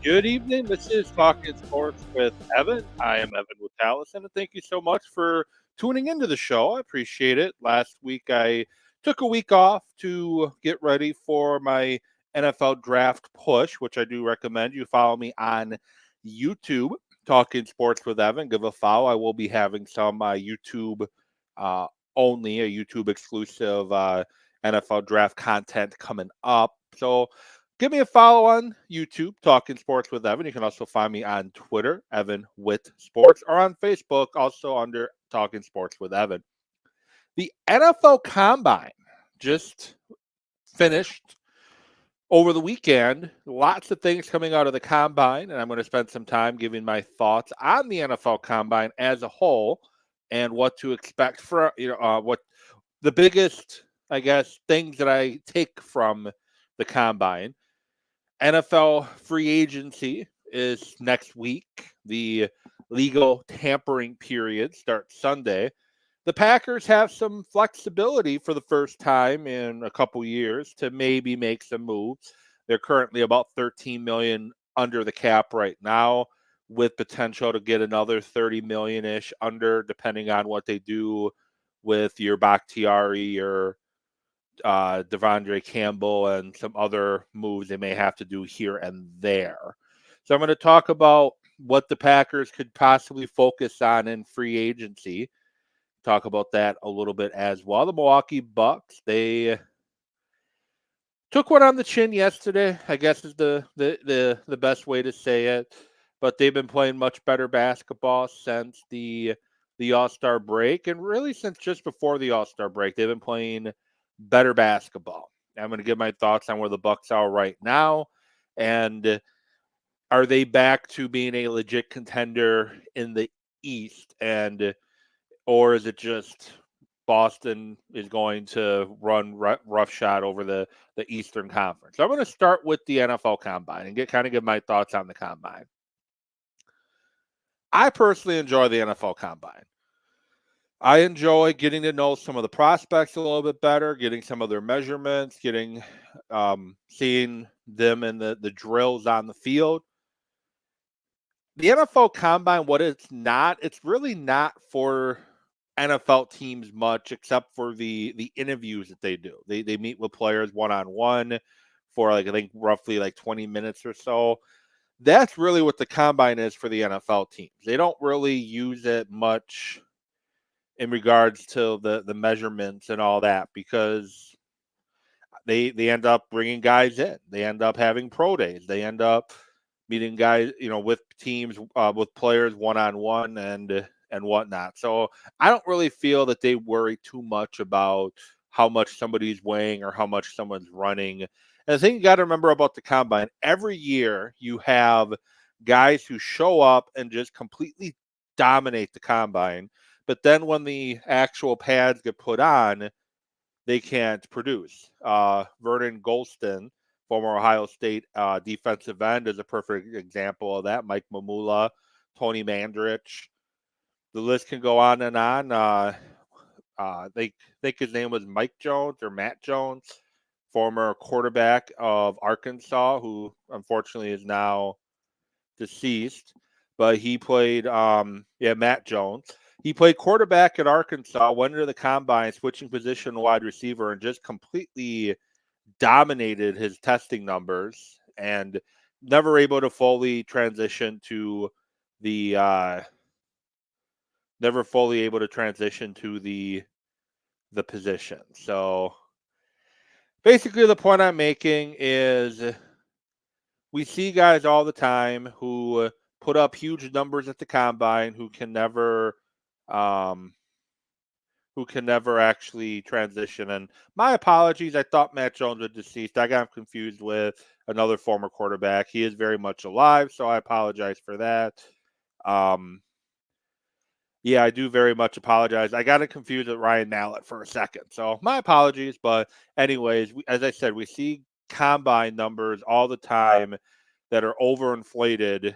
Good evening. This is Talking Sports with Evan. I am Evan with Allison, and thank you so much for tuning into the show. I appreciate it. Last week, I took a week off to get ready for my NFL draft push, which I do recommend. You follow me on YouTube, Talking Sports with Evan. Give a follow. I will be having some YouTube uh, only, a YouTube exclusive NFL draft content coming up. So, give me a follow on YouTube, Talking Sports with Evan. You can also find me on Twitter, Evan with Sports, or on Facebook, also under Talking Sports with Evan. The NFL Combine just finished over the weekend. Lots of things coming out of the Combine, and I'm going to spend some time giving my thoughts on the NFL Combine as a whole and what to expect for what the biggest, I guess, things that I take from the Combine. NFL free agency is next week. The legal tampering period starts Sunday. The Packers have some flexibility for the first time in a couple years to maybe make some moves. They're currently about 13 million under the cap right now, with potential to get another 30 million ish under, depending on what they do with your Bakhtiari or Devondre Campbell and some other moves they may have to do here and there. So I'm going to talk about what the Packers could possibly focus on in free agency. Talk about that a little bit as well. The Milwaukee Bucks, they took one on the chin yesterday, I guess is the best way to say it. But they've been playing much better basketball since the All-Star break, and really since just before the All-Star break, they've been playing better basketball. I'm going to give my thoughts on where the Bucks are right now, and are they back to being a legit contender in the East, and or is it just Boston is going to run roughshod over the Eastern Conference? So I'm going to start with the NFL Combine and give my thoughts on the Combine. I personally enjoy the NFL Combine. I enjoy getting to know some of the prospects a little bit better, getting some of their measurements, seeing them in the drills on the field. The NFL Combine, what it's really not for NFL teams much, except for the interviews that they do. They meet with players one on one for I think roughly 20 minutes or so. That's really what the combine is for the NFL teams. They don't really use it much in regards to the measurements and all that, because they end up bringing guys in. They end up having pro days. They end up meeting guys, with teams, with players one on one and whatnot. So I don't really feel that they worry too much about how much somebody's weighing or how much someone's running. And the thing you got to remember about the combine, every year you have guys who show up and just completely dominate the combine. But then when the actual pads get put on, they can't produce. Vernon Golston, former Ohio State defensive end, is a perfect example of that. Mike Mamula, Tony Mandrich. The list can go on and on. They think his name was Mike Jones or Matt Jones, former quarterback of Arkansas, who unfortunately is now deceased. But he played, Matt Jones. He played quarterback at Arkansas, went into the combine, switching position wide receiver, and just completely dominated his testing numbers, and never able to fully transition to the position. So basically the point I'm making is we see guys all the time who put up huge numbers at the combine um, who can never actually transition. And my apologies, I thought Matt Jones was deceased. I got confused with another former quarterback. He is very much alive, so I apologize for that. Yeah, I do very much apologize. I got it confused with Ryan Mallett for a second. So my apologies. But anyways, as I said, we see combine numbers all the time that are overinflated.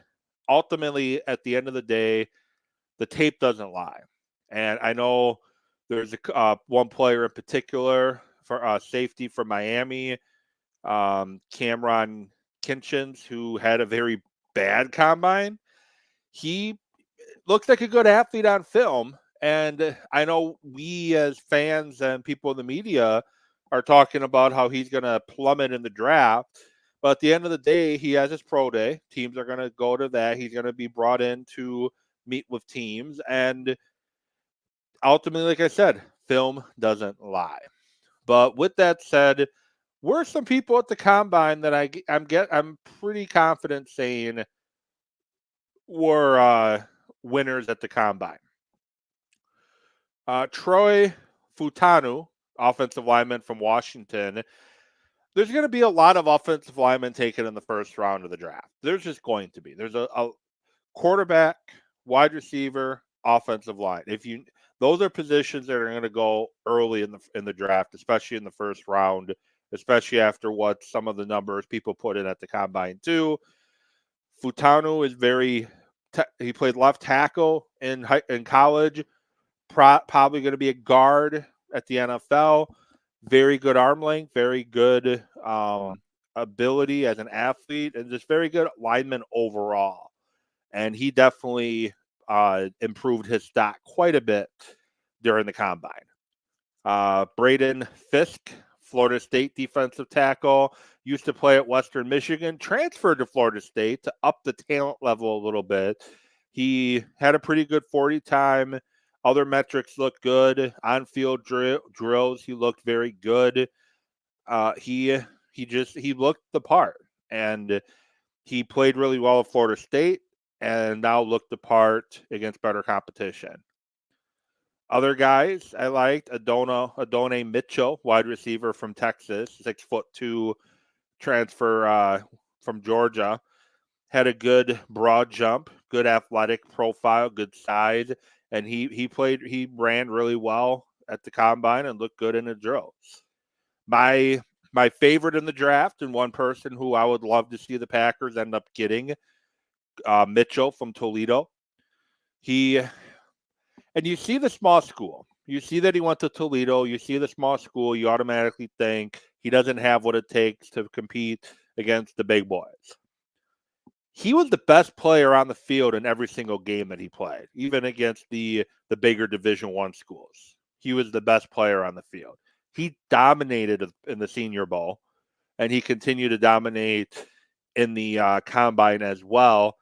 Ultimately, at the end of the day, the tape doesn't lie. And I know there's one player in particular for safety from Miami, Cameron Kinchins, who had a very bad combine, he looks like a good athlete on film. And I know we as fans and people in the media are talking about how he's going to plummet in the draft. But at the end of the day, he has his pro day. Teams are going to go to that. He's going to be brought in to meet with teams. And ultimately, like I said, film doesn't lie. But with that said, were some people at the combine that I'm pretty confident saying were winners at the combine. Troy Futanu, offensive lineman from Washington. There's going to be a lot of offensive linemen taken in the first round of the draft. There's just going to be. There's a quarterback, wide receiver, offensive line. Those are positions that are going to go early in the draft, especially in the first round, especially after what some of the numbers people put in at the combine too. Futanu is he played left tackle in college, probably going to be a guard at the NFL. Very good arm length, very good ability as an athlete, and just very good lineman overall. And he definitely improved his stock quite a bit during the combine. Braden Fisk, Florida State defensive tackle, used to play at Western Michigan, transferred to Florida State to up the talent level a little bit. He had a pretty good 40 time. Other metrics look good. On-field drills, he looked very good. He looked the part, and he played really well at Florida State, and now looked the part against better competition. Other guys I liked, Adonai Mitchell, wide receiver from Texas, 6'2", transfer from Georgia. Had a good broad jump, good athletic profile, good size, and he ran really well at the combine and looked good in the drills. My favorite in the draft, and one person who I would love to see the Packers end up getting, Mitchell from Toledo. And you see the small school. You see that he went to Toledo. You see the small school. You automatically think he doesn't have what it takes to compete against the big boys. He was the best player on the field in every single game that he played, even against the bigger Division I schools. He was the best player on the field. He dominated in the Senior Bowl, and he continued to dominate in the combine as well.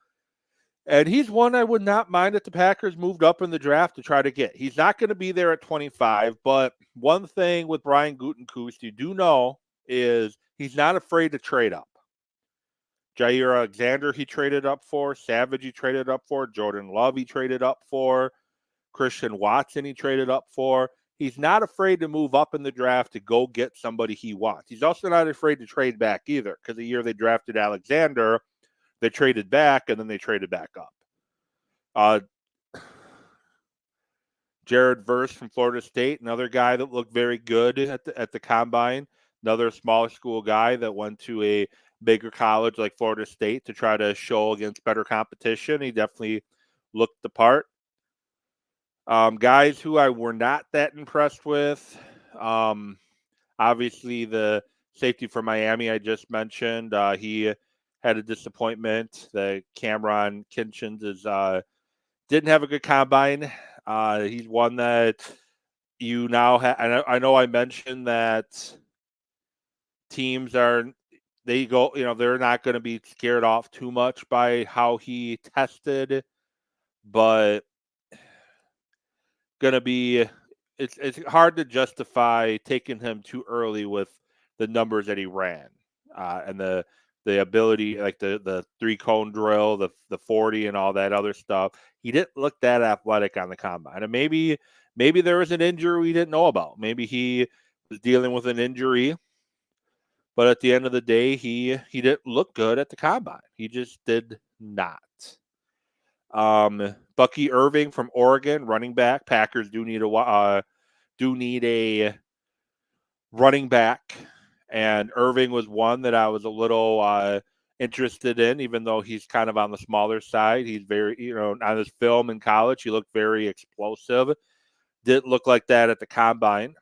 And he's one I would not mind if the Packers moved up in the draft to try to get. He's not going to be there at 25, but one thing with Brian Gutekunst you do know is he's not afraid to trade up. Jair Alexander he traded up for, Savage he traded up for, Jordan Love he traded up for, Christian Watson he traded up for. He's not afraid to move up in the draft to go get somebody he wants. He's also not afraid to trade back either, because the year they drafted Alexander, they traded back, and then they traded back up. Jared Verse from Florida State, another guy that looked very good at the combine. Another smaller school guy that went to a bigger college like Florida State to try to show against better competition. He definitely looked the part. Guys who I were not that impressed with. Obviously, the safety for Miami I just mentioned. He had a disappointment. The Cameron Kinchins didn't have a good combine. He's one that you now have. I know I mentioned that teams they're not going to be scared off too much by how he tested, but going to be it's hard to justify taking him too early with the numbers that he ran and the ability, like the 3-cone drill, the 40 and all that other stuff. He didn't look that athletic on the combine. And maybe there was an injury we didn't know about. Maybe he was dealing with an injury. But at the end of the day, he didn't look good at the combine. He just did not. Bucky Irving from Oregon, running back. Packers do need a running back, and Irving was one that I was a little interested in, even though he's kind of on the smaller side. He's very, on his film in college, he looked very explosive. Didn't look like that at the combine.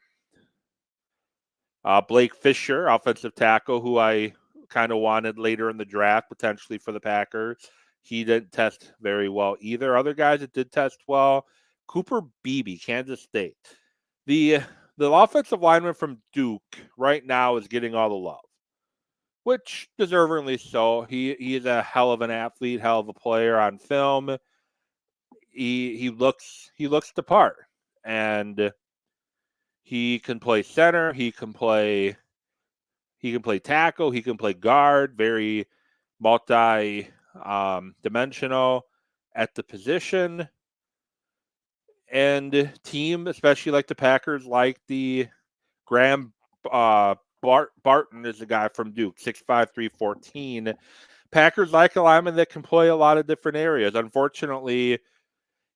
Blake Fisher, offensive tackle, who I kind of wanted later in the draft, potentially for the Packers. he didn't test very well either. Other guys that did test well, Cooper Beebe, Kansas State. The offensive lineman from Duke right now is getting all the love, which deservingly so. He is a hell of an athlete, hell of a player on film. He looks the part, and he can play center. He can play tackle. He can play guard. Very multi dimensional at the position. And team, especially like the Packers, like the Graham Barton is a guy from Duke, 6'5", 314. Packers like a lineman that can play a lot of different areas. Unfortunately,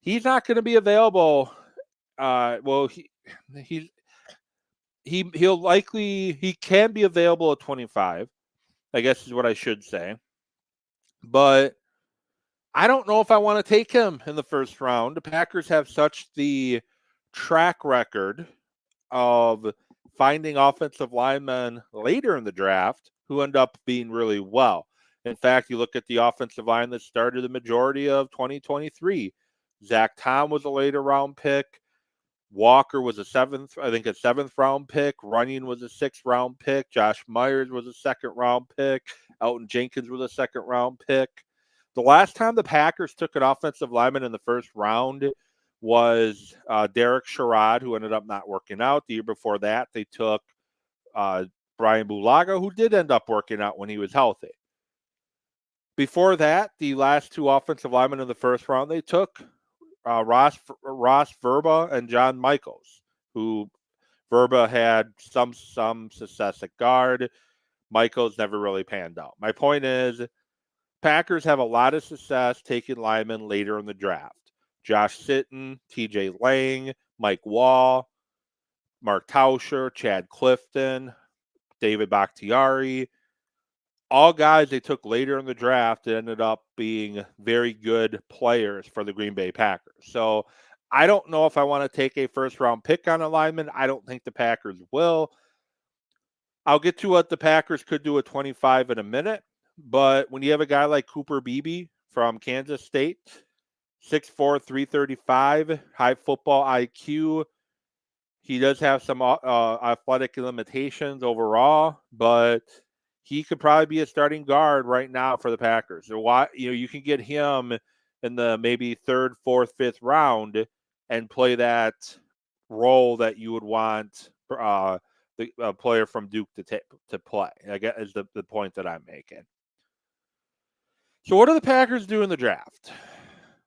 he's not going to be available. He can be available at 25, I guess is what I should say. But I don't know if I want to take him in the first round. The Packers have such the track record of finding offensive linemen later in the draft who end up being really well. In fact, you look at the offensive line that started the majority of 2023. Zach Tom was a later round pick. Walker was a seventh round pick. Runyon was a 6th round pick. Josh Myers was a 2nd round pick. Elton Jenkins was a 2nd round pick. The last time the Packers took an offensive lineman in the first round was Derek Sherrod, who ended up not working out. The year before that, they took Brian Bulaga, who did end up working out when he was healthy. Before that, the last 2 offensive linemen in the first round they took, Ross Verba and John Michaels, who Verba had some success at guard. Michaels never really panned out. My point is, Packers have a lot of success taking linemen later in the draft. Josh Sitton, TJ Lang, Mike Wall, Mark Tauscher, Chad Clifton, David Bakhtiari, all guys they took later in the draft that ended up being very good players for the Green Bay Packers. So I don't know if I want to take a first-round pick on a lineman. I don't think the Packers will. I'll get to what the Packers could do at 25 in a minute. But when you have a guy like Cooper Beebe from Kansas State, 6'4", 335, high football IQ, he does have some athletic limitations overall, but he could probably be a starting guard right now for the Packers. So you can get him in the maybe 3rd, 4th, 5th round and play that role that you would want the player from Duke to play. I guess is the point that I'm making. So what do the Packers do in the draft?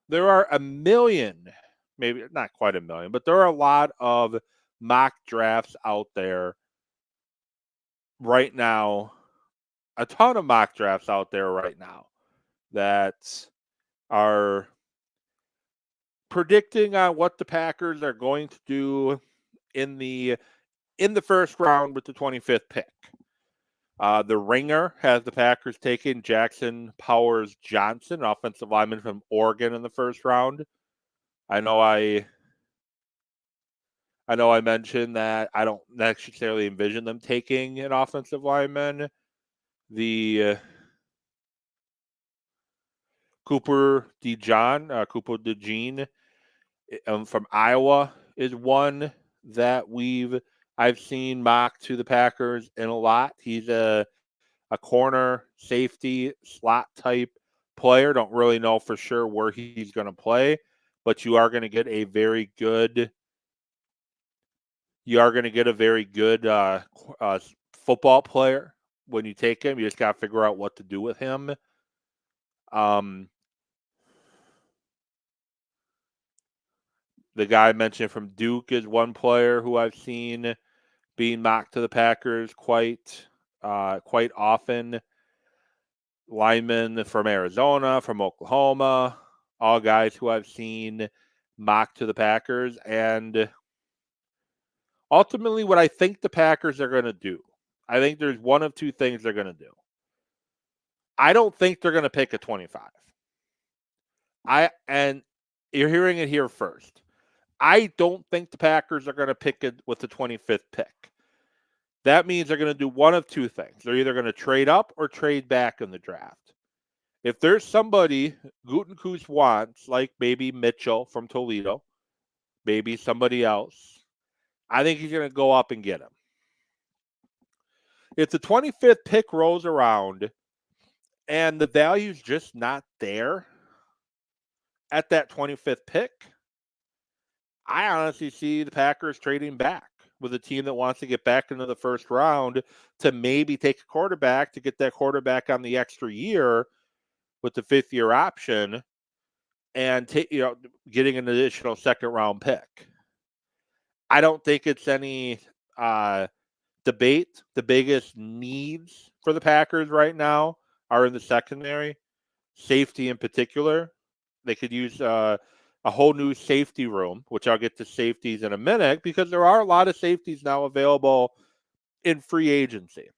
There are a million, maybe not quite a million, but there are a lot of mock drafts out there right now. A ton of mock drafts out there right now that are predicting on what the Packers are going to do in the first round with the 25th pick. The Ringer has the Packers taking Jackson Powers Johnson, offensive lineman from Oregon, in the first round. I know I mentioned that I don't necessarily envision them taking an offensive lineman. The Cooper DeJean from Iowa is one that I've seen mocked to the Packers in a lot. He's a corner safety slot type player. Don't really know for sure where he's going to play, but you are going to get a very good football player when you take him. You just got to figure out what to do with him. The guy I mentioned from Duke is one player who I've seen being mocked to the Packers quite often. Linemen from Arizona, from Oklahoma, all guys who I've seen mocked to the Packers. And ultimately, what I think the Packers are going to do, I think there's one of two things they're going to do. I don't think they're going to pick a 25. And you're hearing it here first. I don't think the Packers are going to pick it with the 25th pick. That means they're going to do one of two things. They're either going to trade up or trade back in the draft. If there's somebody Gutekunst wants, like maybe Mitchell from Toledo, maybe somebody else, I think he's going to go up and get him. If the 25th pick rolls around and the value's just not there at that 25th pick, I honestly see the Packers trading back with a team that wants to get back into the first round to maybe take a quarterback to get that quarterback on the extra year with the fifth-year option and getting an additional second-round pick. I don't think it's any debate. The biggest needs for the Packers right now are in the secondary, safety in particular. They could use a whole new safety room, which I'll get to safeties in a minute, because there are a lot of safeties now available in free agency.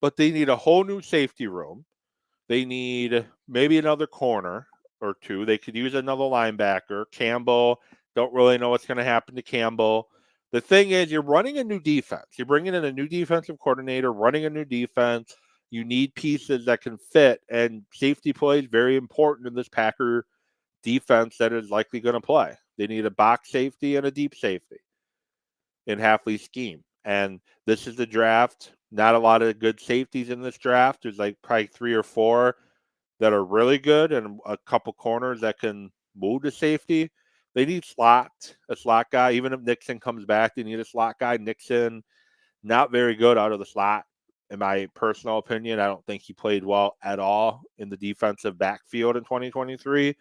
But they need a whole new safety room. They need maybe another corner or two. They could use another linebacker. Campbell, don't really know what's going to happen to Campbell. The thing is, you're running a new defense. You're bringing in a new defensive coordinator, running a new defense. You need pieces that can fit, and safety play is very important in this Packer defense that is likely going to play. They need a box safety and a deep safety in Hafley's scheme. And this is the draft. Not a lot of good safeties in this draft. There's like probably 3 or 4 that are really good and a couple corners that can move to safety. They need a slot guy. Even if Nixon comes back, they need a slot guy. Nixon, not very good out of the slot, in my personal opinion. I don't think he played well at all in the defensive backfield in 2023.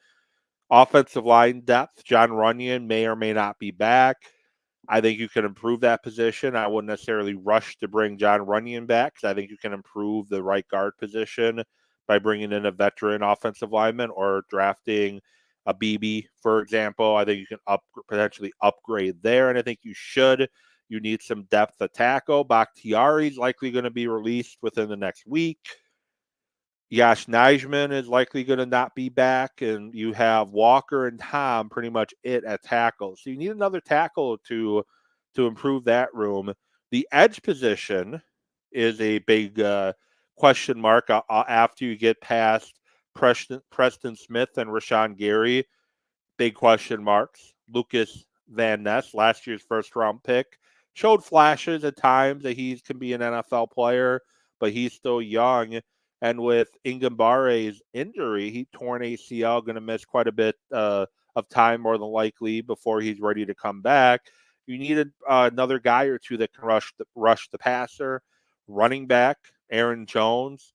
Offensive line depth, John Runyon may or may not be back. I think you can improve that position. I wouldn't necessarily rush to bring John Runyon back because I think you can improve the right guard position by bringing in a veteran offensive lineman or drafting a BB, for example. I think you can potentially upgrade there, and I think you should. You need some depth at tackle. Bakhtiari is likely going to be released within the next week. Yash Nijman is likely going to not be back, and you have Walker and Tom pretty much at tackle. So you need another tackle to improve that room. The edge position is a big question mark after you get past Preston Smith and Rashawn Gary. Big question marks. Lucas Van Ness, last year's first-round pick, showed flashes at times that he can be an NFL player, but he's still young. And with Ingambare's injury, he torn ACL, going to miss quite a bit of time more than likely before he's ready to come back. You need another guy or two that can rush the passer. Running back, Aaron Jones.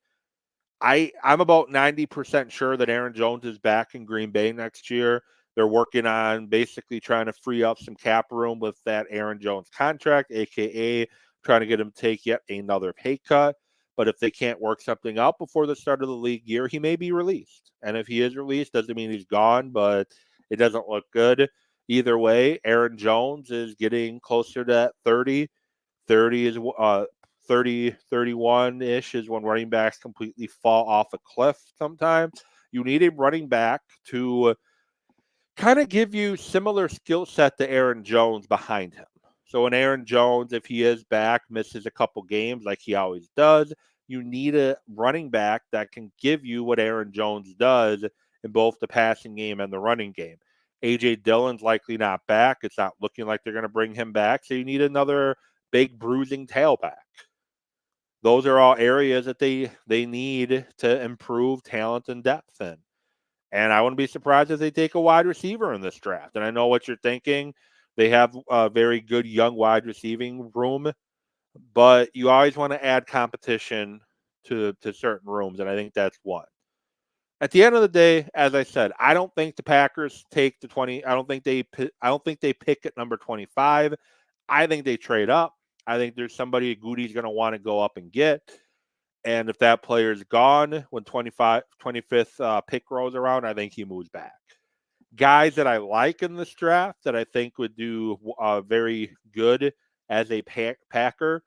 I'm about 90% sure that Aaron Jones is back in Green Bay next year. They're working on basically trying to free up some cap room with that Aaron Jones contract, a.k.a. trying to get him to take yet another pay cut. But if they can't work something out before the start of the league year, he may be released. And if he is released, doesn't mean he's gone, but it doesn't look good. Either way, Aaron Jones is getting closer to that 30. 30 is 30, 31-ish is when running backs completely fall off a cliff sometimes. You need a running back to kind of give you similar skill set to Aaron Jones behind him. So when Aaron Jones, if he is back, misses a couple games like he always does, you need a running back that can give you what Aaron Jones does in both the passing game and the running game. A.J. Dillon's likely not back. It's not looking like they're going to bring him back. So you need another big bruising tailback. Those are all areas that they need to improve talent and depth in. And I wouldn't be surprised if they take a wide receiver in this draft. And I know what you're thinking. They have a very good young wide receiving room, but you always want to add competition to certain rooms, and I think that's one. At the end of the day, as I said, I don't think the Packers take the 20. I don't think they pick at number 25. I think they trade up. I think there's somebody Goody's going to want to go up and get. And if that player's gone when 25th pick rolls around, I think he moves back. Guys that I like in this draft that I think would do very good as a Packer.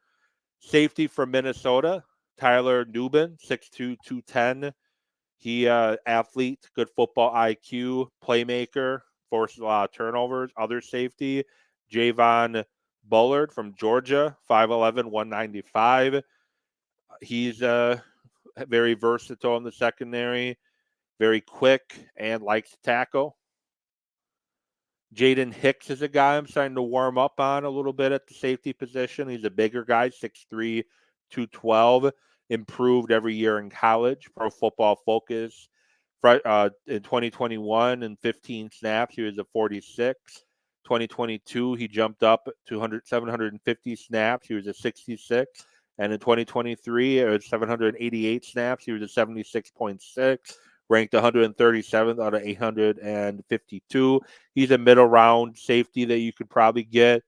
Safety from Minnesota, Tyler Nubin, 6'2", 210. He athlete, good football IQ, playmaker, forces a lot of turnovers. Other safety, Javon Bullard from Georgia, 5'11", 195. He's very versatile in the secondary, very quick, and likes to tackle. Jaden Hicks is a guy I'm starting to warm up on a little bit at the safety position. He's a bigger guy, 6'3", 212, improved every year in college. Pro Football Focus in 2021 and 15 snaps, he was a 46. 2022, he jumped up to 750 snaps. He was a 66. And in 2023, it was 788 snaps. He was a 76.6, ranked 137th out of 852. He's a middle round safety that you could probably get.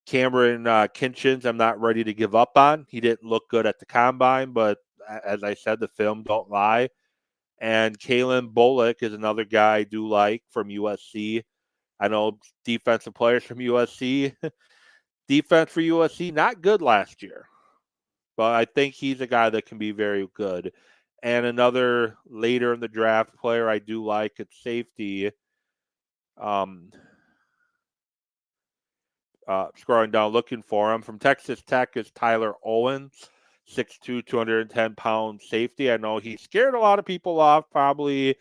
Cameron Kinchins, I'm not ready to give up on. He didn't look good at the combine, but as I said, the film don't lie. And Kalen Bullock is another guy I do like from USC. I know defensive players from USC. Defense for USC, not good last year. But I think he's a guy that can be very good. And another later in the draft player I do like at safety. Scrolling down looking for him. From Texas Tech is Tyler Owens, 6'2", 210-pound safety. I know he scared a lot of people off probably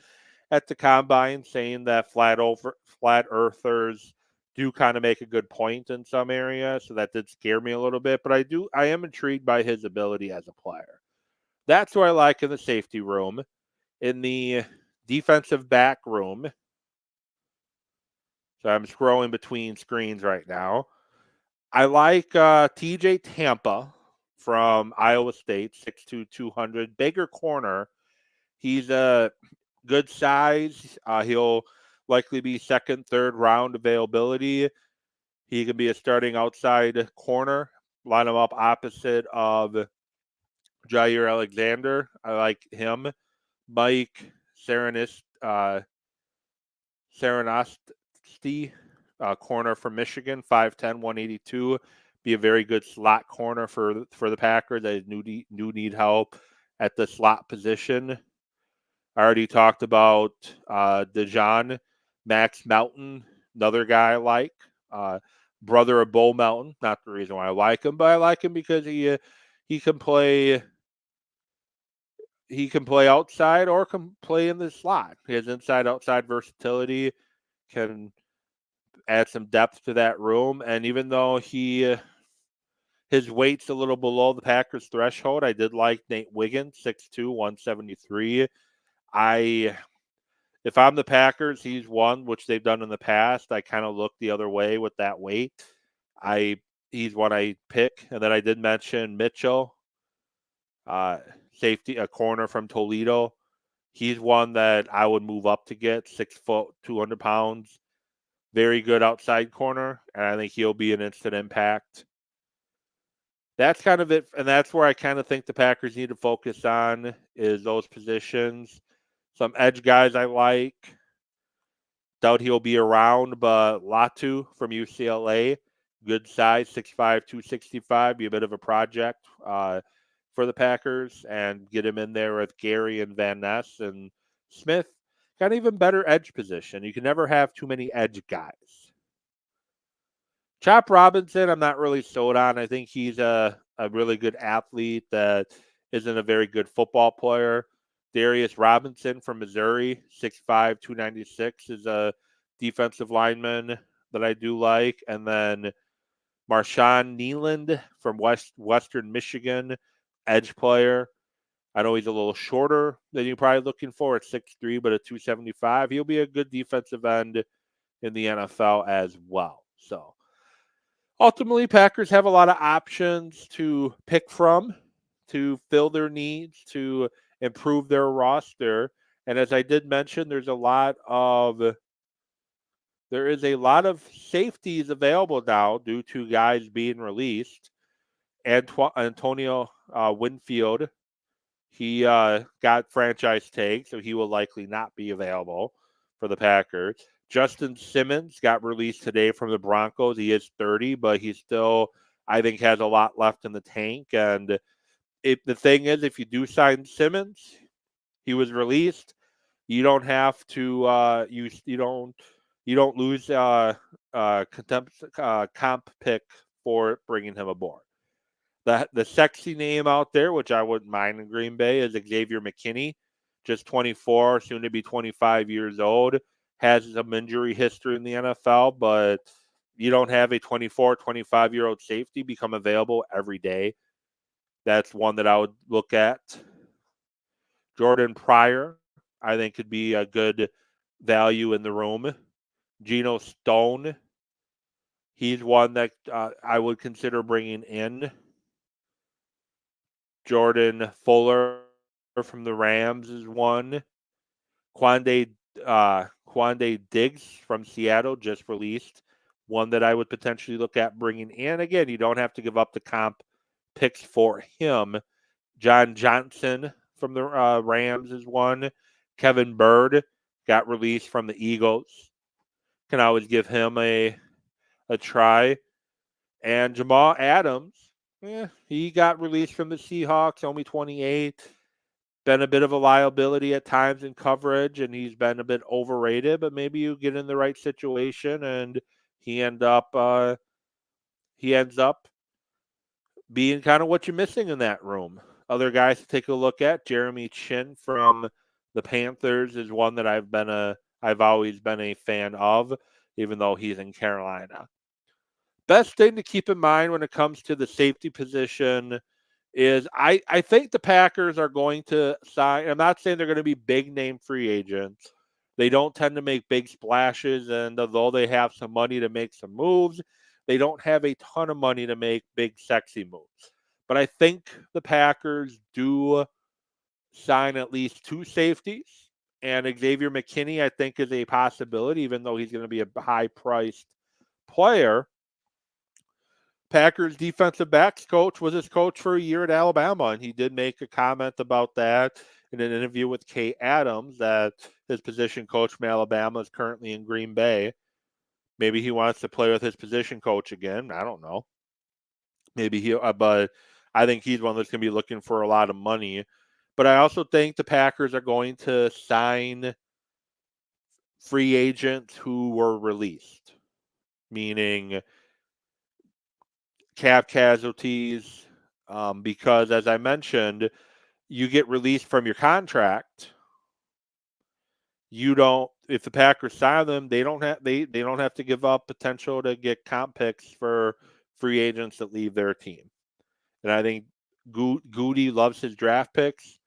at the combine, saying that flat earthers do kind of make a good point in some areas. So that did scare me a little bit. But I am intrigued by his ability as a player. That's what I like in the safety room. In the defensive back room, so I'm scrolling between screens right now. I like TJ Tampa from Iowa State, 6'2", 200, bigger corner. He's a good size. He'll likely be second, third round availability. He can be a starting outside corner. Line him up opposite of Jair Alexander. I like him. Mike Serenosti, corner from Michigan, 5'10", 182. Be a very good slot corner for the Packers. They need help at the slot position. I already talked about Dejan Max Mountain, another guy I like. Brother of Bo Melton. Not the reason why I like him, but I like him because he can play. He can play outside or can play in the slot. He has inside-outside versatility, can add some depth to that room. And even though his weight's a little below the Packers threshold, I did like Nate Wiggins, 6'2", 173. If I'm the Packers, he's one, which they've done in the past. I kind of look the other way with that weight. He's one I pick. And then I did mention Mitchell, safety, a corner from Toledo. He's one that I would move up to get, 6 foot, 200 pounds. Very good outside corner, and I think he'll be an instant impact. That's kind of it, and that's where I kind of think the Packers need to focus on is those positions. Some edge guys I like. Doubt he'll be around, but Latu from UCLA, good size, 6'5", 265, be a bit of a project for the Packers, and get him in there with Gary and Van Ness and Smith. Got an even better edge position. You can never have too many edge guys. Chop Robinson, I'm not really sold on. I think he's a really good athlete that isn't a very good football player. Darius Robinson from Missouri, 6'5", 296, is a defensive lineman that I do like. And then Marshawn Nealand from Western Michigan, edge player. I know he's a little shorter than you're probably looking for at 6'3", but at 275. He'll be a good defensive end in the NFL as well. So ultimately, Packers have a lot of options to pick from to fill their needs, to improve their roster. And as I did mention, there is a lot of safeties available now due to guys being released. Antonio Winfield, he got franchise tag, so he will likely not be available for the Packers. Justin Simmons got released today from the Broncos. He is 30, but he still, I think, has a lot left in the tank. And the thing is, if you do sign Simmons, he was released. You don't have to you don't lose comp pick for bringing him aboard. The sexy name out there, which I wouldn't mind in Green Bay, is Xavier McKinney, just 24, soon to be 25 years old, has some injury history in the NFL, but you don't have a 24, 25-year-old safety become available every day. That's one that I would look at. Jordan Pryor, I think, could be a good value in the room. Geno Stone, he's one that I would consider bringing in. Jordan Fuller from the Rams is one. Quande Quande Diggs from Seattle just released, one that I would potentially look at bringing in. Again, you don't have to give up the comp picks for him. John Johnson from the Rams is one. Kevin Bird got released from the Eagles. Can always give him a try. And Jamal Adams, he got released from the Seahawks, only 28. Been a bit of a liability at times in coverage, and he's been a bit overrated. But maybe you get in the right situation, and he ends up being kind of what you're missing in that room. Other guys to take a look at: Jeremy Chin from the Panthers is one that I've always been a fan of, even though he's in Carolina. Best thing to keep in mind when it comes to the safety position is I think the Packers are going to sign. I'm not saying they're going to be big name free agents. They don't tend to make big splashes, and although they have some money to make some moves, they don't have a ton of money to make big sexy moves. But I think the Packers do sign at least two safeties, and Xavier McKinney I think is a possibility, even though he's going to be a high priced player. Packers defensive backs coach was his coach for a year at Alabama, and he did make a comment about that in an interview with Kay Adams that his position coach from Alabama is currently in Green Bay. Maybe he wants to play with his position coach again. I don't know. Maybe but I think he's one that's going to be looking for a lot of money. But I also think the Packers are going to sign free agents who were released, meaning cap casualties, because as I mentioned, you get released from your contract. You don't, if the Packers sign them, they don't have to give up potential to get comp picks for free agents that leave their team. And I think Goody loves his draft picks.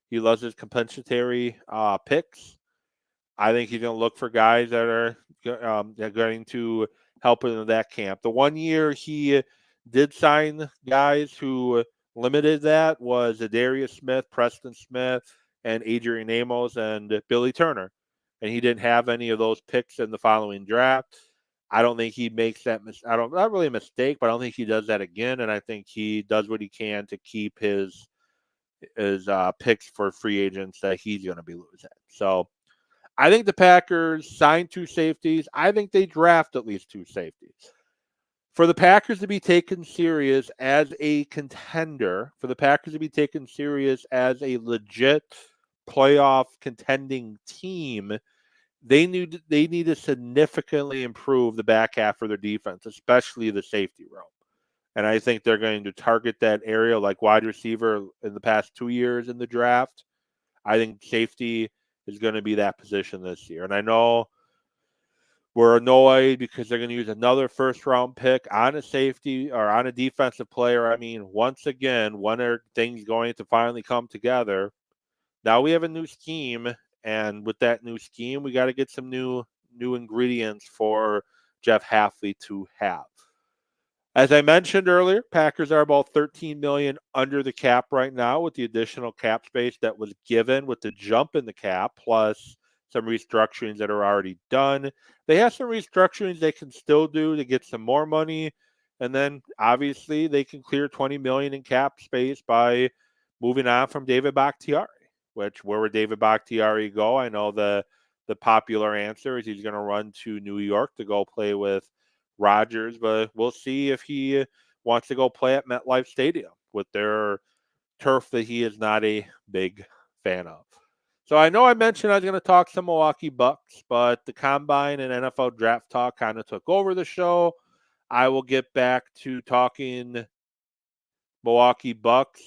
He loves his compensatory picks. I think he's going to look for guys that are going to help him in that camp. The 1 year he did sign guys who limited that was Darius Smith, Preston Smith, and Adrian Amos and Billy Turner. And he didn't have any of those picks in the following draft. I don't think he makes that not really a mistake, but I don't think he does that again. And I think he does what he can to keep his picks for free agents that he's going to be losing. So I think the Packers sign two safeties. I think they draft at least two safeties. For the Packers to be taken serious as a contender, for the Packers to be taken serious as a legit playoff contending team, they need to significantly improve the back half of their defense, especially the safety room. And I think they're going to target that area like wide receiver in the past 2 years in the draft. I think safety is going to be that position this year. And I know we're annoyed because they're going to use another first-round pick on a safety or on a defensive player. I mean, once again, when are things going to finally come together? Now we have a new scheme, and with that new scheme, we got to get some new ingredients for Jeff Hafley to have. As I mentioned earlier, Packers are about $13 million under the cap right now with the additional cap space that was given with the jump in the cap, plus some restructurings that are already done. They have some restructurings they can still do to get some more money, and then obviously they can clear $20 million in cap space by moving on from David Bakhtiari. Which, where would David Bakhtiari go? I know the popular answer is he's going to run to New York to go play with Rodgers, but we'll see if he wants to go play at MetLife Stadium with their turf that he is not a big fan of. So I know I mentioned I was going to talk some Milwaukee Bucks, but the Combine and NFL Draft Talk kind of took over the show. I will get back to talking Milwaukee Bucks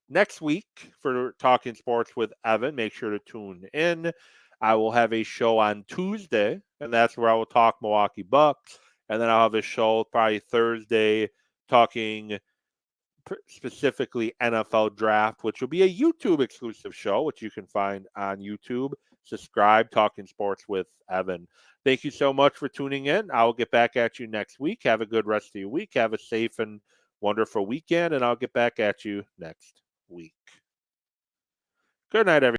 next week for Talking Sports with Evan. Make sure to tune in. I will have a show on Tuesday, and that's where I will talk Milwaukee Bucks. And then I'll have a show probably Thursday talking specifically NFL Draft, which will be a YouTube exclusive show, which you can find on YouTube. Subscribe, Talking Sports with Evan. Thank you so much for tuning in. I will get back at you next week. Have a good rest of your week. Have a safe and wonderful weekend, and I'll get back at you next week. Good night, everyone.